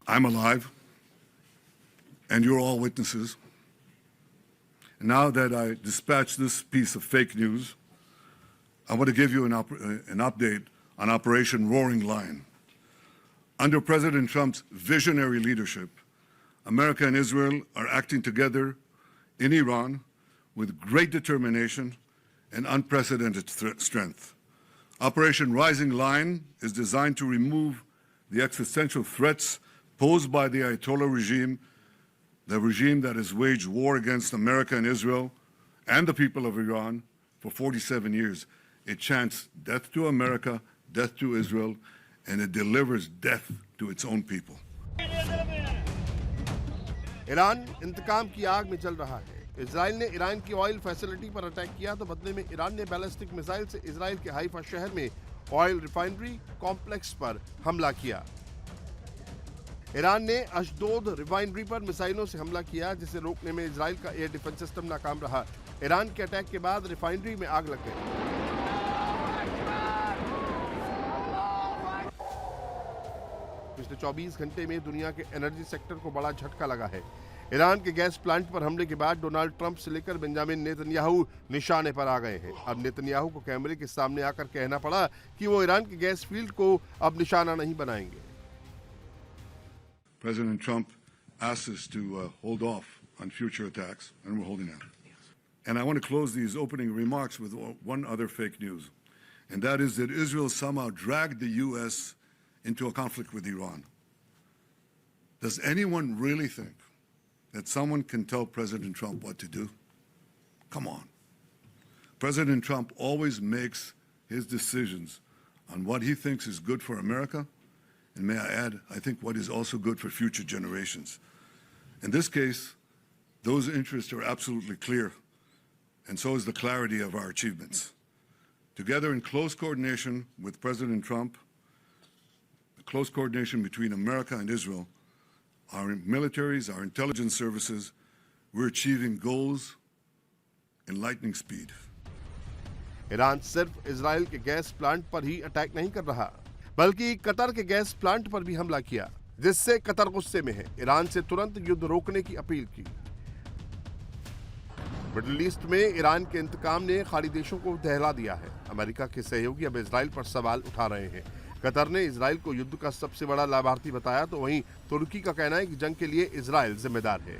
I'm alive, and you're all witnesses. And now that I dispatched this piece of fake news, I want to give you an update on Operation Roaring Lion. Under President Trump's visionary leadership, America and Israel are acting together in Iran with great determination and unprecedented strength. Operation Rising Lion is designed to remove the existential threats posed by the Ayatollah regime, the regime that has waged war against America and Israel and the people of Iran for 47 years. It chants death to America, death to Israel, and it delivers death to its own people. Iran इंतकाम की आग में जल रहा है। Israel ने Iran की oil facility पर अटैक किया तो बदले में ईरान ने बैलिस्टिक मिसाइल से इजराइल के हाइफा शहर में ऑयल रिफाइनरी कॉम्प्लेक्स पर हमला किया। ईरान ने अशदोद रिफाइनरी पर मिसाइलों से हमला किया, जिसे रोकने में इजराइल का एयर डिफेंस सिस्टम नाकाम रहा। ईरान के अटैक के बाद रिफाइनरी में आग लग गई। पिछले 24 घंटे में दुनिया के एनर्जी सेक्टर को बड़ा झटका लगा है। ईरान के गैस प्लांट पर हमले के बाद डोनाल्ड ट्रंप से लेकर बेंजामिन नेतन्याहू निशाने पर आ गए हैं। अब नेतन्याहू को कैमरे के सामने आकर कहना पड़ा कि वो ईरान के गैस फील्ड को अब निशाना नहीं बनाएंगे। President Trump asked us to hold off on future attacks, and we're holding out. And I want to close these opening remarks with one other fake news, and that is that Israel somehow dragged the U.S. into a conflict with Iran. Does anyone really think that someone can tell President Trump what to do? Come on. President Trump always makes his decisions on what he thinks is good for America, and may I add, I think what is also good for future generations. In this case, those interests are absolutely clear, and so is the clarity of our achievements. Together in close coordination with President Trump, close coordination between America and Israel, our militaries, our intelligence services, we're achieving goals in lightning speed. Iran सिर्फ Israel के gas plant पर ही attack नहीं कर रहा, बल्कि Qatar के gas plant पर भी हमला किया, जिससे कतर गुस्से में है। ईरान से तुरंत युद्ध रोकने की अपील की। मिडिल ईस्ट में ईरान के इंतकाम ने खाड़ी देशों को दहला दिया है। अमेरिका के सहयोगी अब इजराइल पर सवाल उठा रहे हैं। कतर ने इजराइल को युद्ध का सबसे बड़ा लाभार्थी बताया, तो वहीं तुर्की का कहना है कि जंग के लिए इजराइल जिम्मेदार है।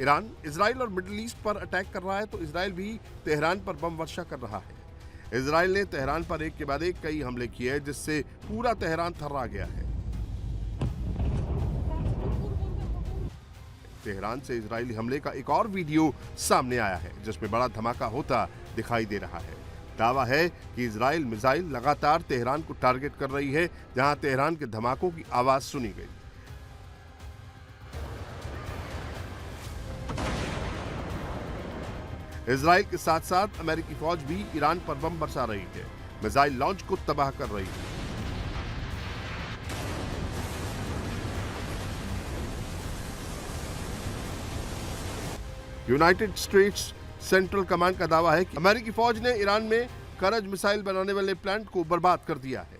ईरान इजराइल और मिडिल ईस्ट पर अटैक कर रहा है तो इजराइल भी तेहरान पर बम वर्षा कर रहा है। इजराइल ने तेहरान पर एक के बाद एक कई हमले किए हैं, जिससे पूरा तेहरान थर्रा गया है। तेहरान से इजरायली हमले का एक और वीडियो सामने आया है, जिसमें बड़ा धमाका होता दिखाई दे रहा है। दावा है कि इजराइल मिसाइल लगातार तेहरान को टारगेट कर रही है, जहां तेहरान के धमाकों की आवाज सुनी गई। इजराइल के साथ साथ अमेरिकी फौज भी ईरान पर बम बरसा रही है, मिसाइल लॉन्च को तबाह कर रही है। यूनाइटेड स्टेट्स सेंट्रल कमांड का दावा है कि अमेरिकी फौज ने ईरान में करज मिसाइल बनाने वाले प्लांट को बर्बाद कर दिया है।